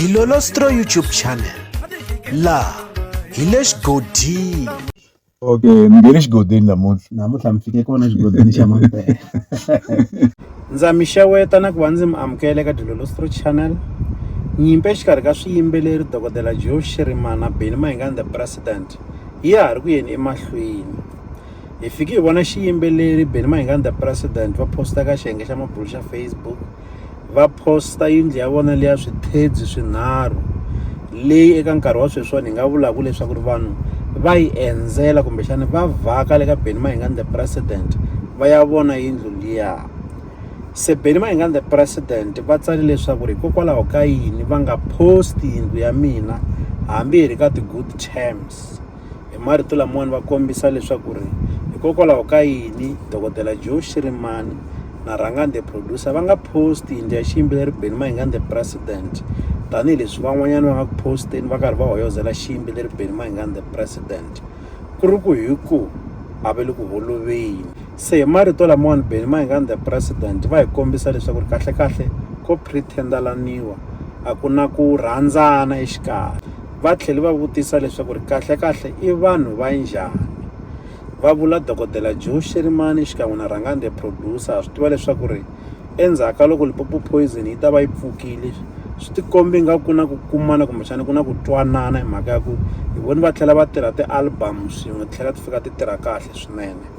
Dilolostro YouTube channel la hi le xigodini. Okay, ni le xigodini namuntlha mi fike kona xigodini xa Mampela. Ndza mi xeweta na ku va ndzi mi amukela eka Dilolostro channel. Nyimpi exikarhi ka swiyimbeleri Dokodela Joe Shirimani na Benny Mayengani the President yi ha ri ku yeni emahlweni. Hi fike hi vona xiyimbeleri Benny Mayengani the President va posta ka xiyenge xa mabulu xa Facebook, va posta yindlu ya vona liya swithedzi swinharhu leyi eka nkarhi wa sweswiwani hi nga vulaka leswaku ri vanhu va yi endzela kumbexana va vhaka le ka Benny Mayengani the President va ya vona yindlu liya. Se Benny Mayengani the President va tsale leswaku ri hikokwalaho ka yini va nga posti yindlu ya mina hambi hi ri ka ti-good terms. Hi marito lamawani va kombisa leswaku ri hikokwalaho ka yini Dokodela Joe Shirimani na Rhangani the producer va nga posti yindlu ya xiyimbeleri Benny Mayengani the President tanihileswi van'wanyana va nga ku posteni va karhi va hoyozela xiyimbeleri Benny Mayengani the President ku ri ku hi ku a va le ku holoveni. Se hi marito lamawani Benny Mayengani the President va hi kombisa leswaku ri kahlekahle ko pretend-alaniwa a ku na ku rhandzana exikarhi. Va tlhela va vutisa leswaku ri kahlekahle i vanhu va njhani. Va vula Dokodela Joe Shirimani xikan'we na Rhangani the producer swi tiva leswaku ri endzhaku ka loko Limpopo Poison yi ta va yi pfukile swi tikombi nga ku na ku kumana kumbexana ku na ku twanana hi mhaka ya ku hi voni va tlhela va tirha ti-album swin'we tlhela ti fika ti tirha kahle swinene.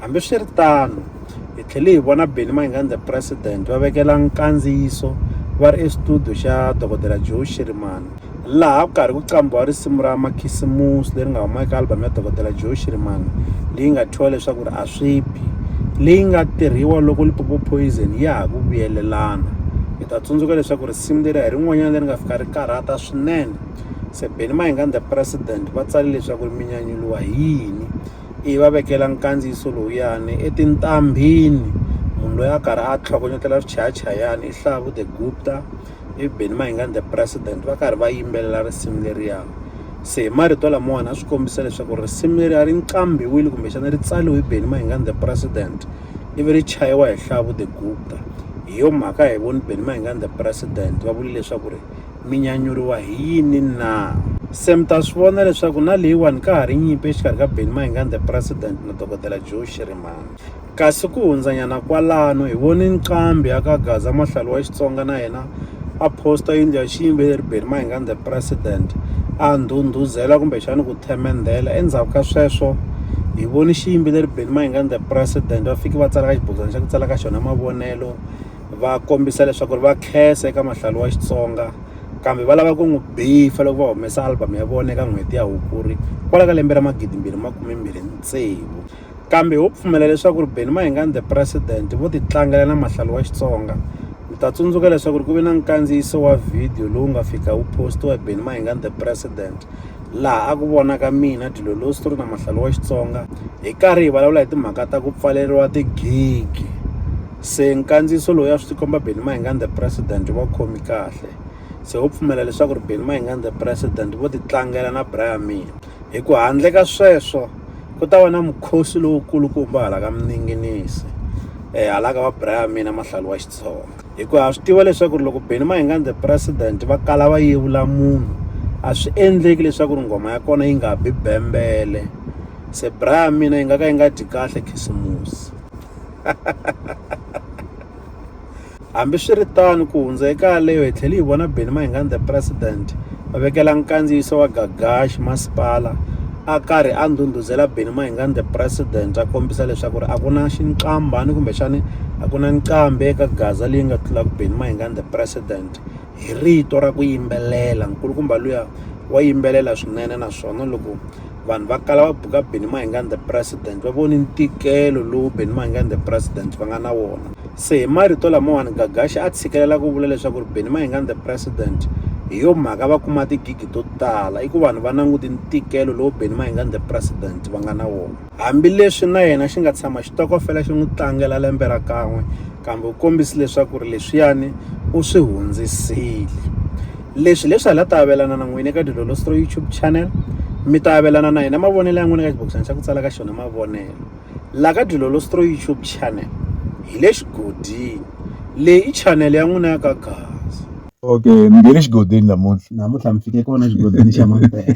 Hambiswiritano hi tlhele hi vona Benny Mayengani the President va vekela nkandziyiso va ri estudio xa Dokodela Joe Shirimani laha ku karhi ku qambhiwa risimu ra makhisimusi leri nga huma eka album ya Dokodela Joe Shirimani leyi nga thyiwa leswaku ri a swi bi, leyi nga tirhiwa loko Limpopo Poison ya ha ku vuyelelana. Hi ta tsundzuka leswaku risimu leri hi rin'wanyana leri nga fika ri karhata swinene. Se Benny Mayengani the President va tsale leswaku ri minyanyuliwa hi yini i va vekela nkandziyiso lowuyani etintambhini munhu loyi a karhi a tlhogonyetela swichayachayani i Hlavu the Gupta i Benny Mayengani the President va karhi va yimbelela risimu leriya. Se hi marito lamawani a swi kombisa leswaku risimu leri a ri nqambiwile kumbexana ri tsaliwe hi Benny Mayengani the President ivi ri chayiwa hi Hlavu the Gupta. Hi yo mhaka hi voni Benny Mayengani the President va vuli leswaku ri minyanyuriwa hi yini na. Se mi ta swi vona leswaku na leyiwani ka ha ri nyimpi exikarhi ka Benny Mayengani the President na Dokodela Joe Shirimani. Kasi ku hundzanyana kwalano hi voni nqambi ya ka Gaza Mahlalu wa Xitsonga na yena a posta yindlu ya xiyimbeleri Benny Mayengani the President a ndhundhuzela kumbexana ku themendela. Endzhaku ka sweswo hi voni xiyimbeleri Benny Mayengani the President va fiki va tsala ka xibokisana xa ku tsala ka xona mavonelo va kombisa leswaku ri va khensa eka Mahlalu wa Xitsonga kambe va lava ku n'wi bifa loko va humesa album ya vona eka n'hweti ya Hukuri kwala ka lembe ra 2026. Kambe ho pfumela leswaku ri Benny Mayengani the President vo ti tlangela na Mahlalu wa Xitsonga. Mi ta tsundzuka leswaku ri ku ve na nkandziyiso wa video lowu nga fika wu postiwa hi Benny Mayengani the President laha a ku vonaka mina Dilolostro na Mahlalu wa Xitsonga hi karhi hi vulavula hi timhaka ta ku pfaleriwa tigigi. Se nkandziyiso lowu ya swi tikomba Benny Mayengani the President va khomi kahle. Se ho pfumela leswaku ri Benny Mayengani the President vo ti tlangela na Brian Mina. Hi ku handle ka sweswo ku ta va na mukhosi lowukulukumba hala ka Mninginisi hala ka va Brian Mina Mahlalu wa Xitsonga. Hi ku ha swi tiva leswaku ri loko Benny Mayengani the President va kala va yevula munhu a swi endleki leswaku ri ngoma ya kona yi nga bi bembele. Se Brian Mina yi nga ka yi nga dyi kahle khisimusi. Hambiswiritano ku hundza eka leyo hi tlhela hi vona Benny Mayengani the President va vekela nkandziyiso wa Gagashi masipala a karhi a ndhundhuzela Benny Mayengani the President a kombisa leswaku ri a ku na xinqambani kumbexani a ku na nqambi eka Gaza leyi nga tlulaka Benny Mayengani the President hi rito ra ku yimbelela. Nkulukumba luya wa yimbelela swinene naswona loko vanhu va kala va buka Benny Mayengani the President va voni ntikelo lowu Benny Mayengani the President va nga na wona. Se hi marito lamawani Gagashi a tshikelela ku vula leswaku ri Benny Mayengani the President hi yo mhaka va kuma tigigi to tala i ku vanhu va languti ntikelo lowu Benny Mayengani the President va nga na wona. Hambileswi na yena xi nga tshama xitokofela xi n'wi tlangela lembe ra kan'we kambe u kombisi leswaku ri leswiyani u swi hundzisile. Leswi hala ta avelana na n'wina eka Dilolostro YouTube channel. Mi ta avelana na hina mavonelo ya n'wina eka xibokisana xa ku tsala ka xona mavonelo la ka Dilolostro YouTube channel hi le xigodini leyi i channel ya n'wina ya ka Gaza. Okay, mi nghene xigodini namuntlha namuntlha mi fike kona xigodini xa Mampela.